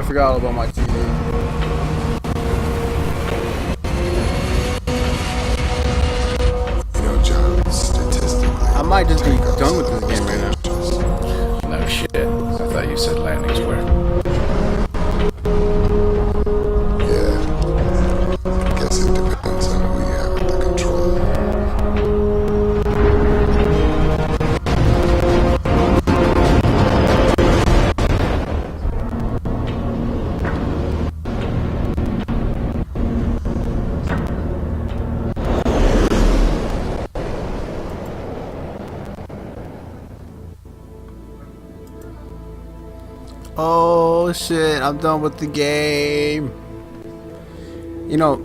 forgot all about my TV. You know, John, statistically, I might just be done with this game right now. No shit. I thought you said landing square. Yeah. I guess it depends on who you have at the control. Oh shit, I'm done with the game. You know,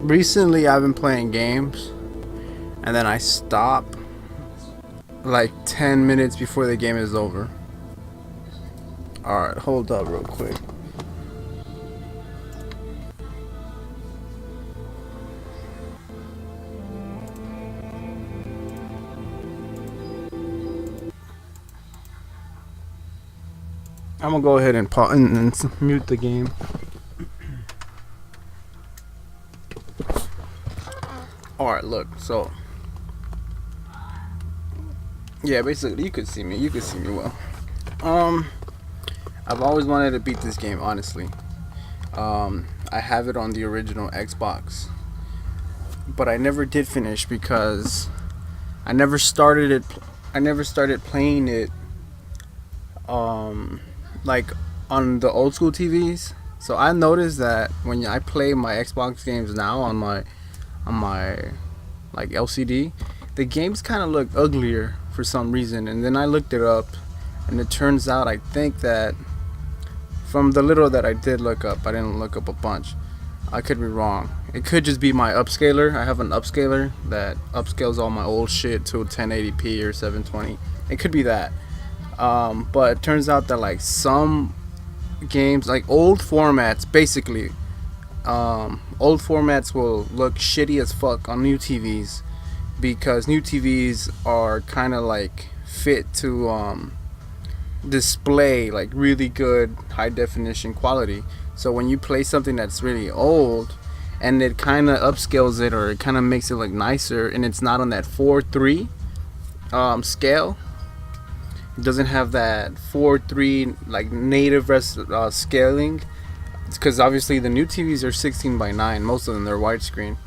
recently I've been playing games and then I stop like 10 minutes before the game is over. Alright, hold up real quick. I'm gonna go ahead and pause and mute the game. Alright, look, so yeah, basically you could see me well. I've always wanted to beat this game, honestly. I have it on the original Xbox, but I never did finish because I never started playing it like on the old school TVs. So I noticed that when I play my Xbox games now on my like LCD, the games kind of look uglier for some reason. And then I looked it up, and it turns out I think that from the little that I did look up, I didn't look up a bunch. I could be wrong. It could just be my upscaler. I have an upscaler that upscales all my old shit to 1080p or 720. It could be that. But it turns out that like some games, like old formats, basically, old formats will look shitty as fuck on new TVs because new TVs are kind of like fit to display like really good high definition quality. So when you play something that's really old and it kind of upscales it, or it kind of makes it look nicer, and it's not on that 4:3 scale, doesn't have that 4:3 like native scaling, because obviously the new TVs are 16:9, most of them they're widescreen.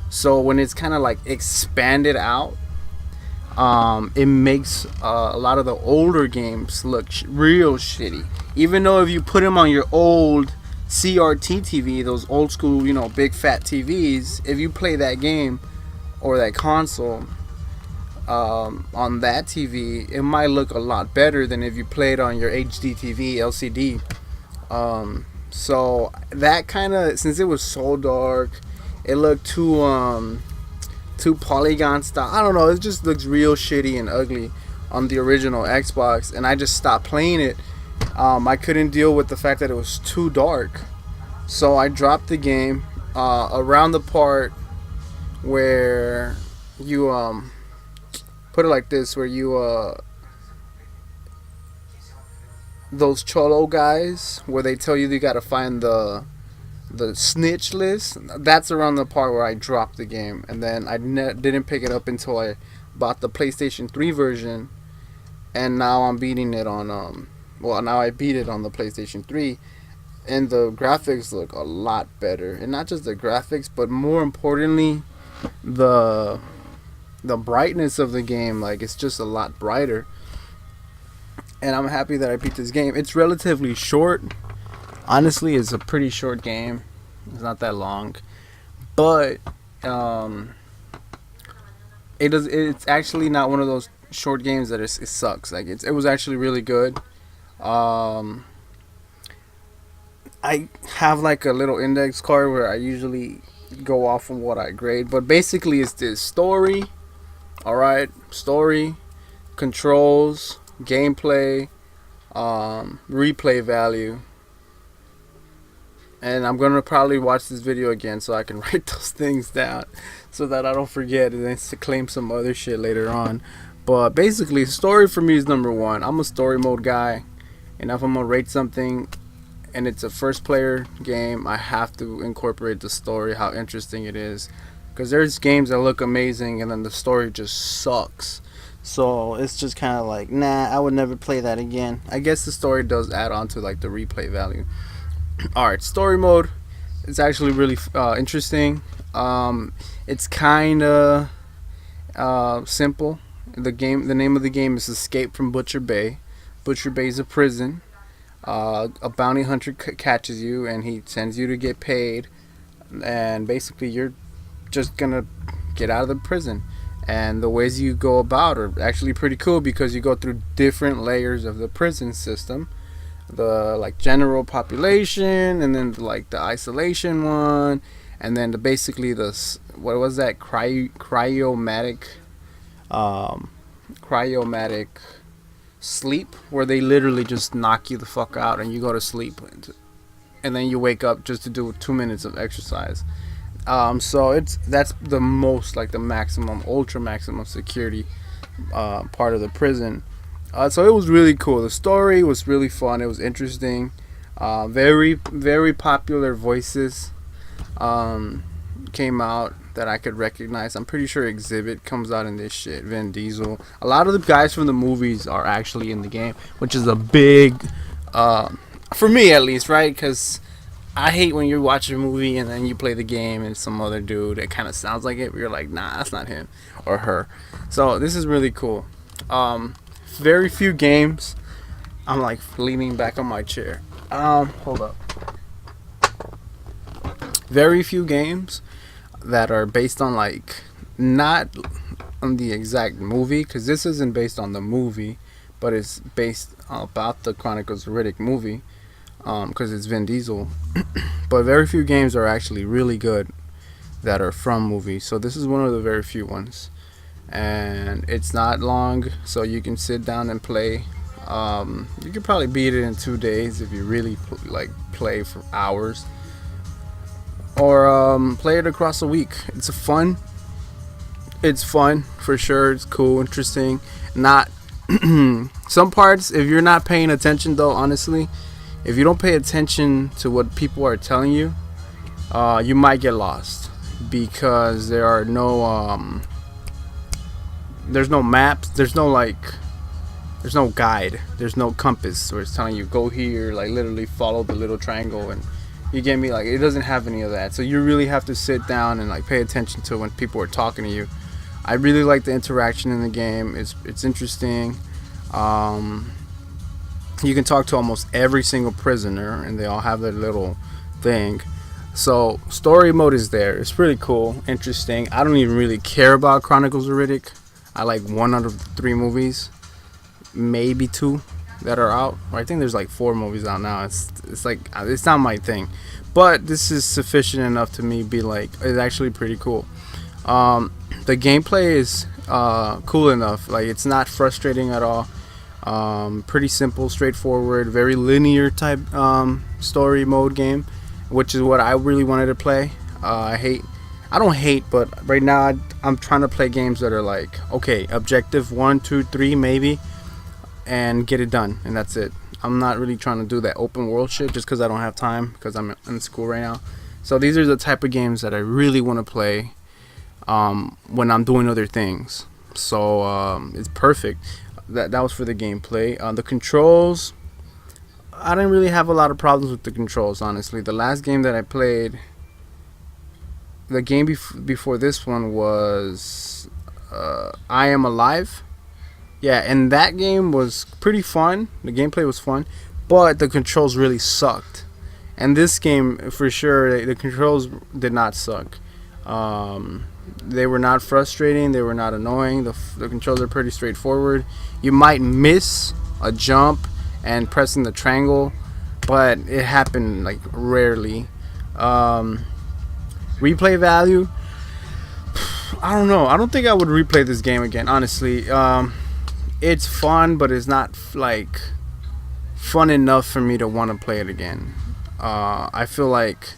So when it's kind of like expanded out, it makes a lot of the older games look real shitty. Even though if you put them on your old CRT TV, those old school, you know, big fat TVs, if you play that game or that console on that TV, it might look a lot better than if you play it on your HD TV LCD. So that kind of, since it was so dark, it looked too polygon style. I don't know, it just looks real shitty and ugly on the original Xbox, and I just stopped playing it. I couldn't deal with the fact that it was too dark, so I dropped the game around the part where you put it like this, where you those cholo guys, where they tell you gotta find the snitch list. That's around the part where I dropped the game, and then I didn't pick it up until I bought the PlayStation 3 version, and now I'm beating it on now I beat it on the PlayStation 3, and the graphics look a lot better. And not just the graphics, but more importantly, the brightness of the game. Like, it's just a lot brighter, and I'm happy that I beat this game. It's relatively short. Honestly, it's a pretty short game. It's not that long, but it's actually not one of those short games that it sucks. Like, it was actually really good. I have like a little index card where I usually go off of what I grade, but basically it's this story. Alright, story, controls, gameplay, replay value. And I'm gonna probably watch this video again so I can write those things down so that I don't forget and then to claim some other shit later on. But basically, story for me is number one. I'm a story mode guy, and if I'm gonna rate something, and it's a first player game, I have to incorporate the story, how interesting it is, because there's games that look amazing and then the story just sucks. So it's just kind of like, nah, I would never play that again. I guess the story does add on to like the replay value. All right, story mode. It's actually really interesting. It's kind of simple. The name of the game is Escape from Butcher Bay. Butcher Bay is a prison. A bounty hunter catches you and he sends you to get paid, and basically you're just gonna get out of the prison. And the ways you go about are actually pretty cool because you go through different layers of the prison system. The like general population, and then like the isolation one, and then basically the what was that cryomatic sleep, where they literally just knock you the fuck out and you go to sleep, and then you wake up just to do 2 minutes of exercise. So that's the most, like, the maximum, ultra maximum security part of the prison. So it was really cool. The story was really fun. It was interesting. Very, very popular voices came out that I could recognize. I'm pretty sure Exhibit comes out in this shit. Vin Diesel. A lot of the guys from the movies are actually in the game, which is a big, for me at least, right? Because I hate when you watch a movie and then you play the game and some other dude that kind of sounds like it, but you're like, nah, that's not him or her. So this is really cool. Very few games. I'm like leaning back on my chair. Hold up. Very few games that are based on, like, not on the exact movie, because this isn't based on the movie, but it's based about the Chronicles of Riddick movie, because it's Vin Diesel. But very few games are actually really good that are from movies. So this is one of the very few ones, and it's not long, so you can sit down and play. You could probably beat it in 2 days if you really play for hours, or play it across a week. It's fun for sure. It's cool, interesting. Not some parts, if you're not paying attention, though, honestly, if you don't pay attention to what people are telling you, you might get lost, because there are no there's no maps, there's no guide, there's no compass where it's telling you go here, like literally follow the little triangle, and you get me, like, it doesn't have any of that. So you really have to sit down and like pay attention to when people are talking to you. I really like the interaction in the game. It's interesting. You can talk to almost every single prisoner, and they all have their little thing. So story mode is there. It's pretty cool, interesting. I don't even really care about Chronicles of Riddick. I like 1 out of 3 movies, maybe 2 that are out. I think there's like 4 movies out now. It's like, it's not my thing, but this is sufficient enough to me be like, it's actually pretty cool. The gameplay is cool enough. Like, it's not frustrating at all. Pretty simple, straightforward, very linear type story mode game, which is what I really wanted to play. I don't hate, but right now I'm trying to play games that are like, okay, objective 1, 2, 3 maybe, and get it done, and that's it. I'm not really trying to do that open world shit just because I don't have time, because I'm in school right now. So these are the type of games that I really want to play when I'm doing other things. So it's perfect. That was for the gameplay. The controls, I didn't really have a lot of problems with the controls, honestly. The last game that I played, the game before this one, was I Am Alive. Yeah, and that game was pretty fun. The gameplay was fun, but the controls really sucked. And this game, for sure, the controls did not suck. They were not frustrating. They were not annoying. The controls are pretty straightforward. You might miss a jump and pressing the triangle, but it happened like rarely. Replay value, I don't know. I don't think I would replay this game again, honestly. It's fun, but it's not like fun enough for me to want to play it again. I feel like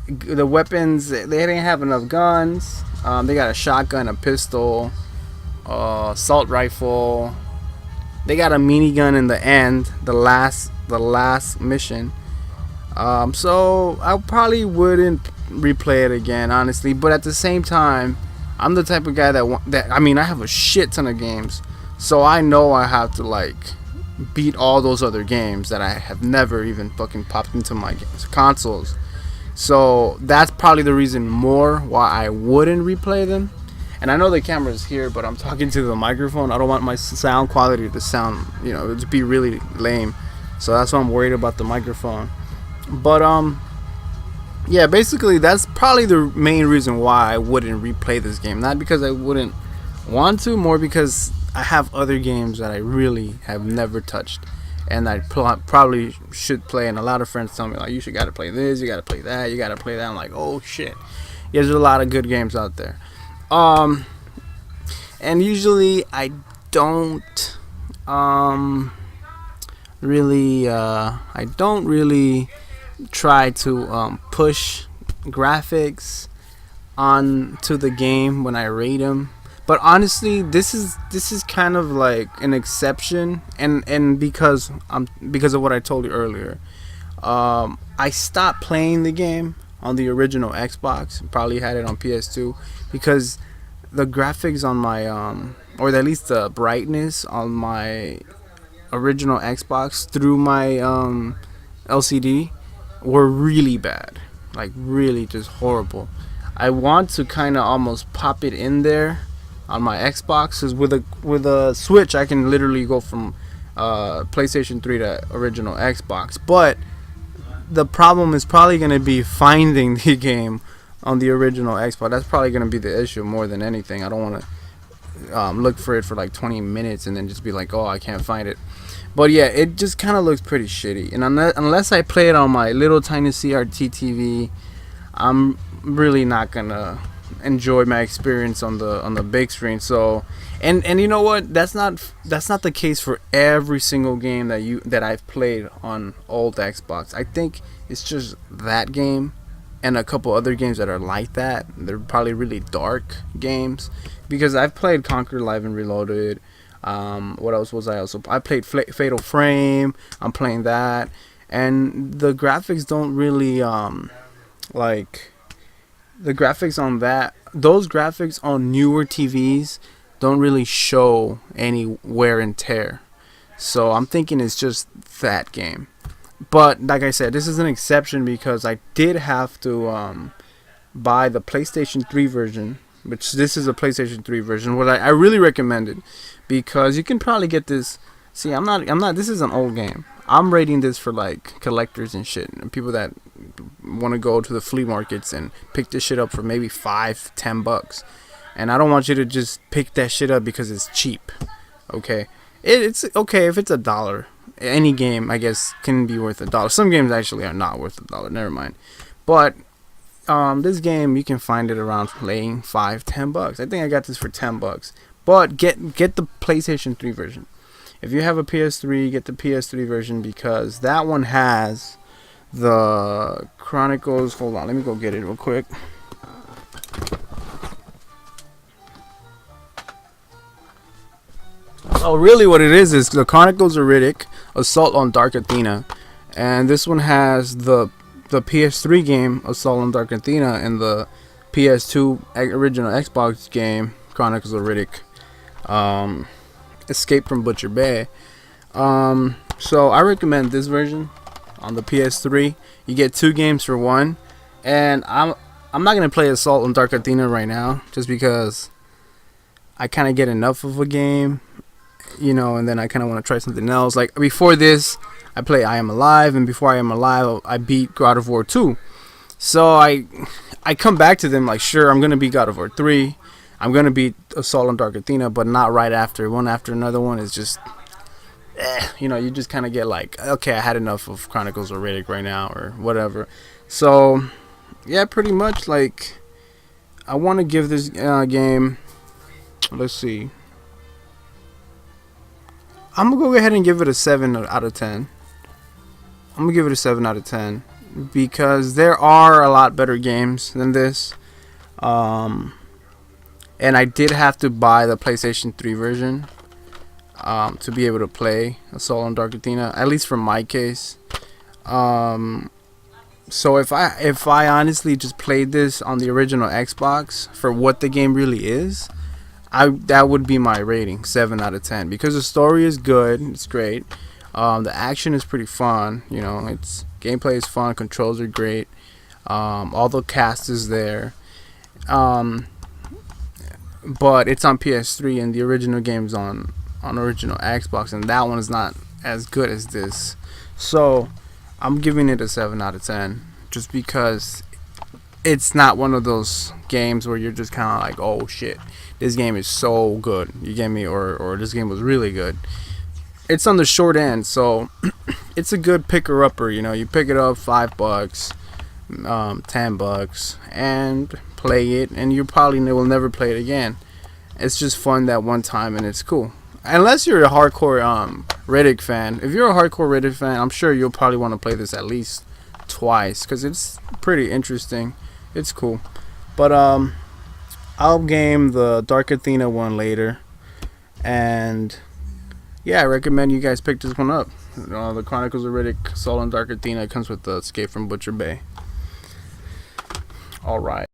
the weapons, they didn't have enough guns. They got a shotgun, a pistol, assault rifle, they got a minigun in the end, the last mission. So I probably wouldn't replay it again, honestly. But at the same time, I'm the type of guy that I mean, I have a shit ton of games, so I know I have to like beat all those other games that I have never even fucking popped into my consoles. So that's probably the reason more why I wouldn't replay them. And I know the camera's here, but I'm talking to the microphone. I don't want my sound quality to sound, to be really lame. So that's why I'm worried about the microphone. But yeah, basically that's probably the main reason why I wouldn't replay this game. Not because I wouldn't want to, more because I have other games that I really have never touched, and I probably should play. And a lot of friends tell me like, you gotta play this, you gotta play that, you gotta play that. I'm like, oh shit, yeah, there's a lot of good games out there. And usually I don't really try to push graphics onto the game when I rate them. But honestly, this is kind of like an exception, and because of what I told you earlier, I stopped playing the game on the original Xbox. Probably had it on PS2 because the graphics on my or at least the brightness on my original Xbox through my LCD were really bad, like really just horrible. I want to kind of almost pop it in there on my Xbox, because with a Switch I can literally go from PlayStation 3 to original Xbox. But the problem is probably going to be finding the game on the original Xbox. That's probably going to be the issue more than anything. I don't want to look for it for like 20 minutes and then just be like, oh, I can't find it. But yeah, it just kind of looks pretty shitty. And unless I play it on my little tiny CRT TV, I'm really not gonna enjoy my experience on the big screen. So, and you know what? That's not the case for every single game that I've played on old Xbox. I think it's just that game and a couple other games that are like that. They're probably really dark games, because I've played Conquer Live and Reloaded. What else was I also? I played Fatal Frame. I'm playing that, and the graphics don't really like the graphics on that. Those graphics on newer TVs don't really show any wear and tear. So I'm thinking it's just that game. But like I said, this is an exception because I did have to buy the PlayStation 3 version, which this is a PlayStation 3 version. What I really recommend it, because you can probably get this. See, I'm not. This is an old game. I'm rating this for like collectors and shit, and people that want to go to the flea markets and pick this shit up for maybe $5-10. And I don't want you to just pick that shit up because it's cheap. Okay, it's okay if it's $1. Any game, I guess, can be worth $1. Some games actually are not worth $1. Never mind. But this game, you can find it around playing $5-10. I think I got this for $10. But get the PlayStation 3 version. If you have a PS3, get the PS3 version, because that one has the Chronicles. Hold on, let me go get it real quick. Oh, really what it is the Chronicles of Riddick, Assault on Dark Athena. And this one has the PS3 game, Assault on Dark Athena, and the PS2 original Xbox game, Chronicles of Riddick. Escape from Butcher Bay. So I recommend this version on the PS3. You get 2 games for 1. And I'm not gonna play Assault on Dark Athena right now, just because I kind of get enough of a game, and then I kind of want to try something else. Like before this, I play I Am Alive, and before I Am Alive, I beat God of War 2. So I come back to them like, sure, I'm gonna beat God of War 3. I'm gonna beat Assault on Dark Athena, but not right after. One after another one is just, you just kind of get like, okay, I had enough of Chronicles of Riddick right now, or whatever. So, yeah, pretty much, like, I want to give this game, let's see, I'm gonna go ahead and give it a 7 out of 10. I'm gonna give it a 7 out of 10, because there are a lot better games than this. And I did have to buy the PlayStation 3 version. to be able to play Assault on Dark Athena, at least for my case. So if I honestly just played this on the original Xbox for what the game really is, that would be my rating, 7 out of 10, because the story is good, it's great. The action is pretty fun, you know, it's gameplay is fun, controls are great. All the cast is there. But it's on PS3 and the original game's on original Xbox, and that one is not as good as this. So I'm giving it a 7 out of 10 just because it's not one of those games where you're just kind of like, oh shit, this game is so good, you get me, or this game was really good. It's on the short end, so it's a good picker upper, you know. You pick it up $5, $10, and play it, and you probably will never play it again. It's just fun that one time, and it's cool. Unless you're a hardcore Riddick fan. If you're a hardcore Riddick fan, I'm sure you'll probably want to play this at least twice, because it's pretty interesting. It's cool. But I'll game the Dark Athena one later, and yeah, I recommend you guys pick this one up. The Chronicles of Riddick, Assault on Dark Athena. It comes with the Escape from Butcher Bay. Alright.